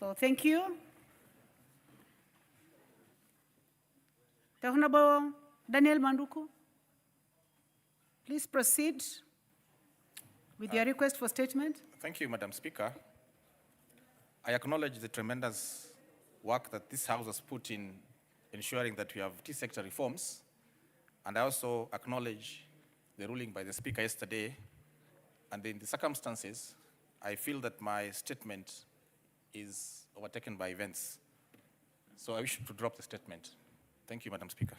So thank you. The Honorable Daniel Manduku, please proceed with your request for statement. Thank you, Madam Speaker. I acknowledge the tremendous work that this House has put in ensuring that we have tea sector reforms, and I also acknowledge the ruling by the Speaker yesterday, and in the circumstances, I feel that my statement is overtaken by events. So I wish to drop the statement. Thank you, Madam Speaker.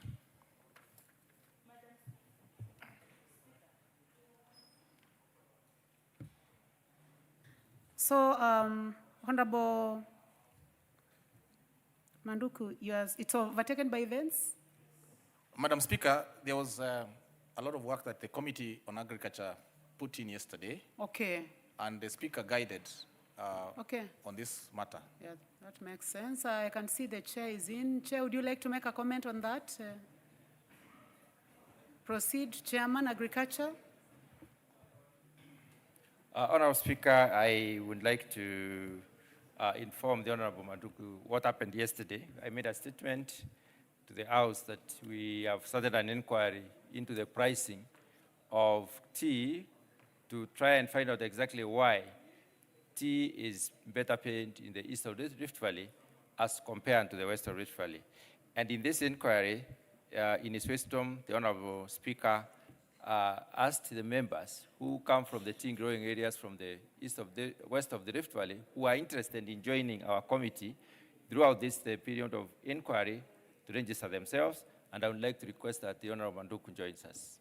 So, Honorable Manduku, it's overtaken by events? Madam Speaker, there was a lot of work that the Committee on Agriculture put in yesterday. Okay. And the Speaker guided on this matter. Yeah, that makes sense. I can see the chair is in. Chair, would you like to make a comment on that? Proceed, Chairman, Agriculture. Honorable Speaker, I would like to inform the Honorable Manduku what happened yesterday. I made a statement to the House that we have started an inquiry into the pricing of tea to try and find out exactly why tea is better paid in the east of the Rift Valley as compared to the west of Rift Valley. And in this inquiry, in his wisdom, the Honorable Speaker asked the members who come from the tea growing areas from the west of the Rift Valley who are interested in joining our committee throughout this period of inquiry to register themselves, and I would like to request that the Honorable Manduku joins us.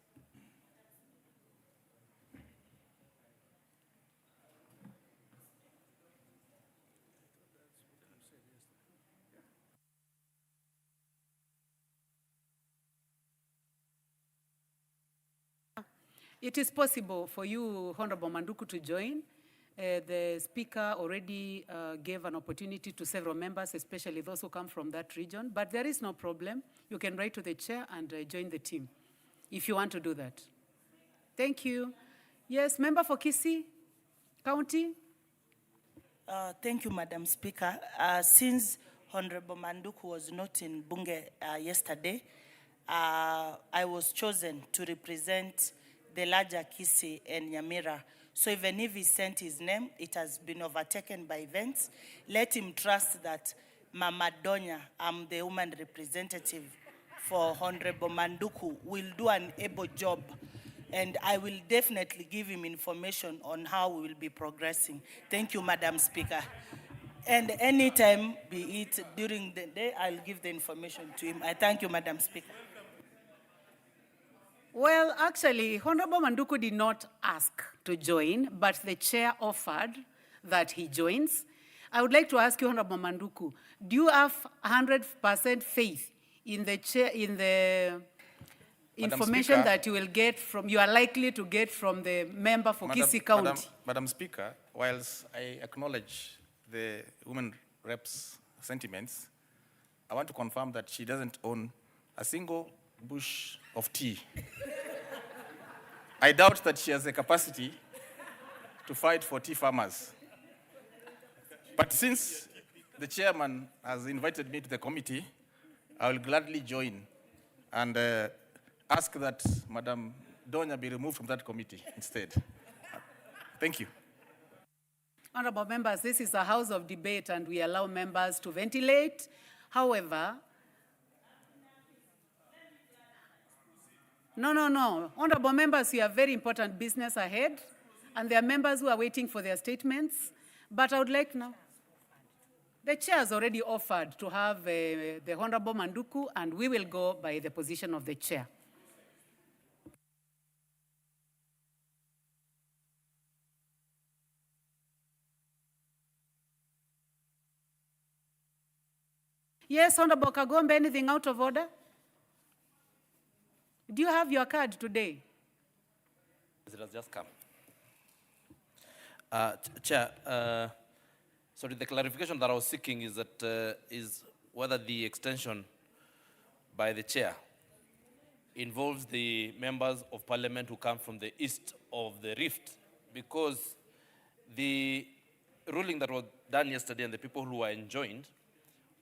It is possible for you, Honorable Manduku, to join. The Speaker already gave an opportunity to several members, especially those who come from that region, but there is no problem. You can write to the chair and join the team if you want to do that. Thank you. Yes, member for Kisii County. Thank you, Madam Speaker. Since Honorable Manduku was not in Bunge yesterday, I was chosen to represent the larger Kisii and Nyamira. So even if he sent his name, it has been overtaken by events. Let him trust that Mama Donya, I'm the woman representative for Honorable Manduku, will do an able job. And I will definitely give him information on how we will be progressing. Thank you, Madam Speaker. And anytime, be it during the day, I'll give the information to him. I thank you, Madam Speaker. Well, actually, Honorable Manduku did not ask to join, but the chair offered that he joins. I would like to ask you, Honorable Manduku, do you have 100% faith in the chair, in the information that you will get from, you are likely to get from the member for Kisii County? Madam Speaker, whilst I acknowledge the women rep's sentiments, I want to confirm that she doesn't own a single bush of tea. I doubt that she has the capacity to fight for tea farmers. But since the chairman has invited me to the committee, I will gladly join and ask that Madam Donya be removed from that committee instead. Thank you. Honorable members, this is a house of debate and we allow members to ventilate. However, no. Honorable members, you have very important business ahead, and there are members who are waiting for their statements. But I would like now, the chair has already offered to have the Honorable Manduku, and we will go by the position of the chair. Yes, Honorable Kagombe, anything out of order? Do you have your card today? It has just come. Chair, sorry, the clarification that I was seeking is that is whether the extension by the chair involves the members of parliament who come from the east of the Rift, because the ruling that was done yesterday and the people who were enjoined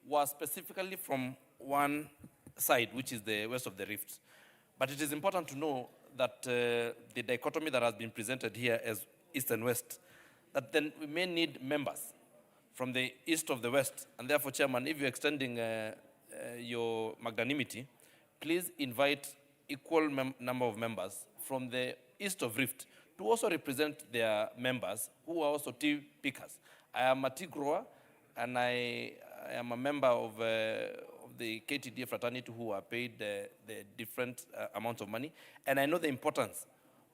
was specifically from one side, which is the west of the Rift. But it is important to know that the dichotomy that has been presented here as east and west, that then we may need members from the east of the west. And therefore, Chairman, if you're extending your magnanimity, please invite equal number of members from the east of Rift to also represent their members who are also tea pickers. I am a tea grower, and I am a member of the KTDA fraternity who are paid the different amounts of money. And I know the importance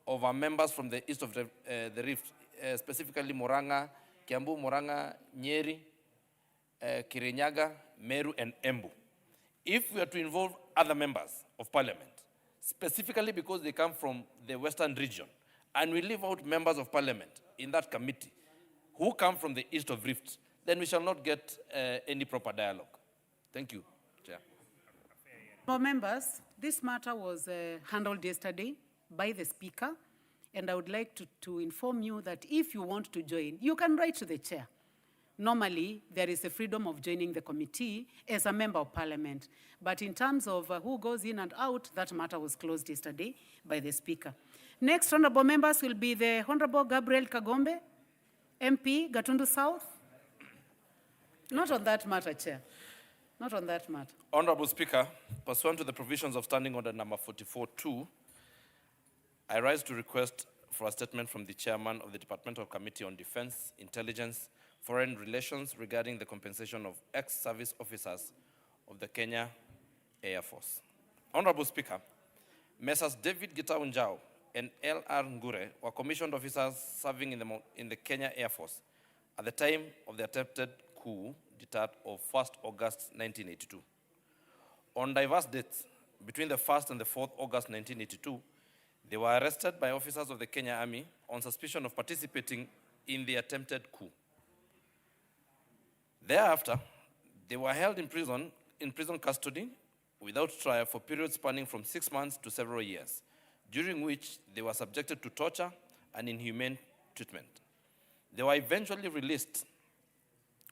of our members from the east of the Rift, specifically Murang'a, Kiambu, Murang'a, Nyeri, Kirinyaga, Meru, and Embu. If we are to involve other members of parliament, specifically because they come from the western region, and we leave out members of parliament in that committee who come from the east of Rift, then we shall not get any proper dialogue. Thank you, Chair. For members, this matter was handled yesterday by the Speaker, and I would like to inform you that if you want to join, you can write to the chair. Normally, there is a freedom of joining the committee as a member of parliament. But in terms of who goes in and out, that matter was closed yesterday by the Speaker. Next, honorable members will be the Honorable Gabriel Kagombe, MP, Gatundu South. Not on that matter, Chair. Not on that matter. Honorable Speaker, pursuant to the provisions of Standing Order number 44-2, I rise to request for a statement from the Chairman of the Departmental Committee on Defense, Intelligence, Foreign Relations regarding the compensation of ex-service officers of the Kenya Air Force. Honorable Speaker, Messrs. David Gitau Njau and L.R. Ngure were commissioned officers serving in the Kenya Air Force at the time of the attempted coup d'etat of 1st August 1982. On diverse dates, between the 1st and the 4th August 1982, they were arrested by officers of the Kenya Army on suspicion of participating in the attempted coup. Thereafter, they were held in prison custody without trial for periods spanning from 6 months to several years, during which they were subjected to torture and inhumane treatment. They were eventually released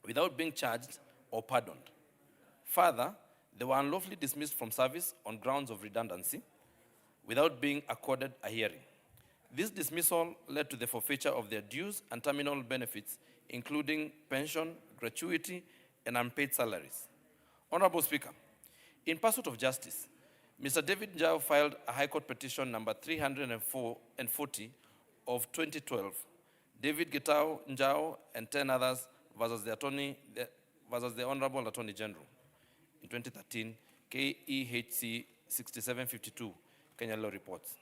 without being charged or pardoned. Further, they were unlawfully dismissed from service on grounds of redundancy without being accorded a hearing. This dismissal led to the forfeiture of their dues and terminal benefits, including pension, gratuity, and unpaid salaries. Honorable Speaker, in pursuit of justice, Mr. David Njau filed a High Court petition number 340 of 2012, David Gitau Njau and 10 others versus the Honorable Attorney General in 2013, KEHC 6752, Kenya Law Reports,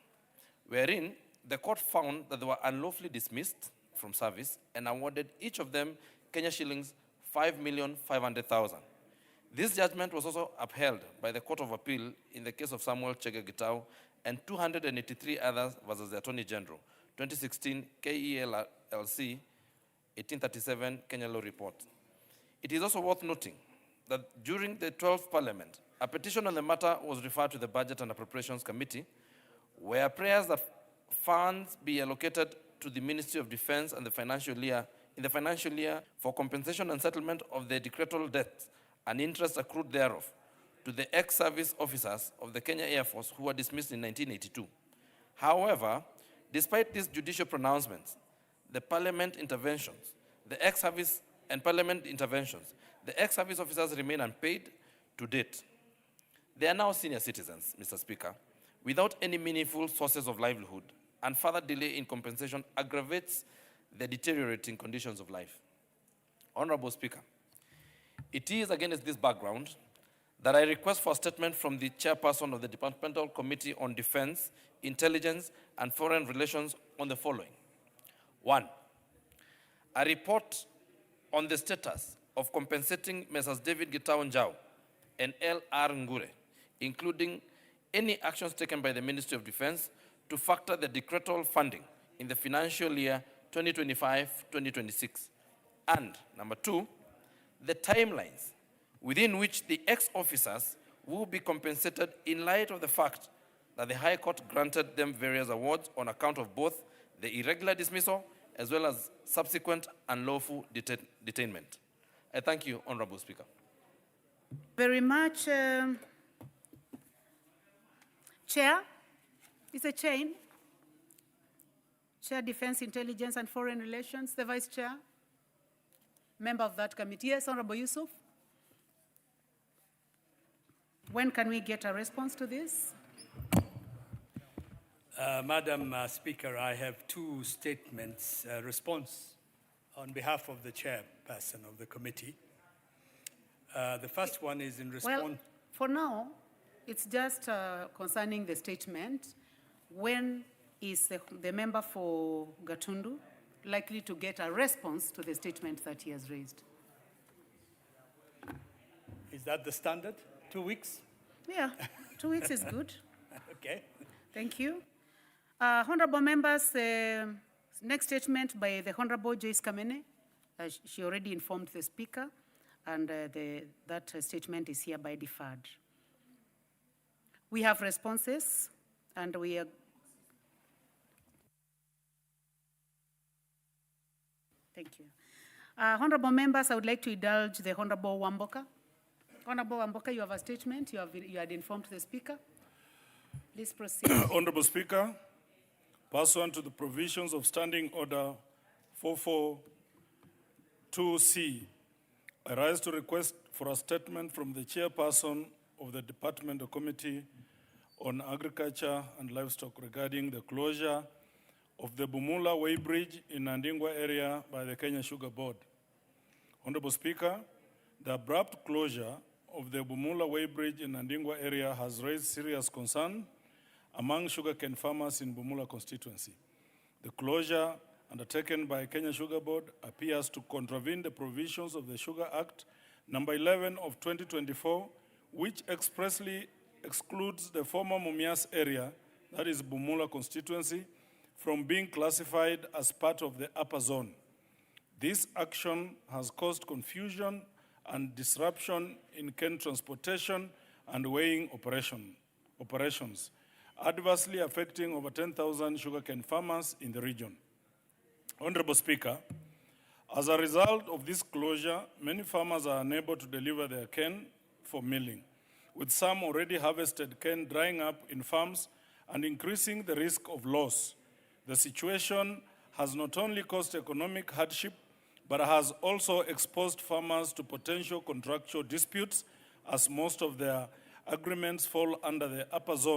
wherein the court found that they were unlawfully dismissed from service and awarded each of them Kenya shillings 5,500,000. This judgment was also upheld by the Court of Appeal in the case of Samuel Chege Gitau and 283 others versus the Attorney General, 2016 KELC 1837 Kenya Law Report. It is also worth noting that during the 12th Parliament, a petition on the matter was referred to the Budget and Appropriations Committee, where prayers that funds be allocated to the Ministry of Defense and the financial year for compensation and settlement of the decretal debts and interest accrued thereof to the ex-service officers of the Kenya Air Force who were dismissed in 1982. However, despite these judicial pronouncements, the Parliament interventions, the ex-service and Parliament interventions, the ex-service officers remain unpaid to date. They are now senior citizens, Mr. Speaker, without any meaningful sources of livelihood, and further delay in compensation aggravates the deteriorating conditions of life. Honorable Speaker, it is against this background that I request for a statement from the chairperson of the Departmental Committee on Defense, Intelligence, and Foreign Relations on the following. 1, a report on the status of compensating Messrs. David Gitau Njau and L.R. Ngure, including any actions taken by the Ministry of Defense to factor the decretal funding in the financial year 2025-2026. And number 2, the timelines within which the ex-officers will be compensated in light of the fact that the High Court granted them various awards on account of both the irregular dismissal as well as subsequent unlawful detainment. I thank you, Honorable Speaker. Very much. Chair, it's a chain. Chair, Defense, Intelligence and Foreign Relations, the Vice Chair, member of that committee. Yes, Honorable Yusuf. When can we get a response to this? Madam Speaker, I have two statements, response on behalf of the chairperson of the committee. The first one is in response. Well, for now, it's just concerning the statement. When is the member for Gatundu likely to get a response to the statement that he has raised? Is that the standard? 2 weeks? Yeah, 2 weeks is good. Okay. Thank you. Honorable members, next statement by the Honorable Joyce Kamene. She already informed the Speaker, and that statement is hereby deferred. We have responses, and we are. Thank you. Honorable members, I would like to indulge the Honorable Wamboka. Honorable Wamboka, you have a statement. You had informed the Speaker. Please proceed. Honorable Speaker, pursuant to the provisions of Standing Order 442C, I rise to request for a statement from the chairperson of the Departmental Committee on Agriculture and Livestock regarding the closure of the Bumula Weighbridge in Nandingwa area by the Kenya Sugar Board. Honorable Speaker, the abrupt closure of the Bumula Weighbridge in Nandingwa area has raised serious concern among sugarcane farmers in Bumula constituency. The closure undertaken by Kenya Sugar Board appears to contravene the provisions of the Sugar Act number 11 of 2024, which expressly excludes the former Mumias area, that is Bumula constituency, from being classified as part of the upper zone. This action has caused confusion and disruption in cane transportation and weighing operations, adversely affecting over 10,000 sugarcane farmers in the region. Honorable Speaker, as a result of this closure, many farmers are unable to deliver their cane for milling, with some already harvested cane drying up in farms and increasing the risk of loss. The situation has not only caused economic hardship, but has also exposed farmers to potential contractual disputes, as most of their agreements fall under the upper zone.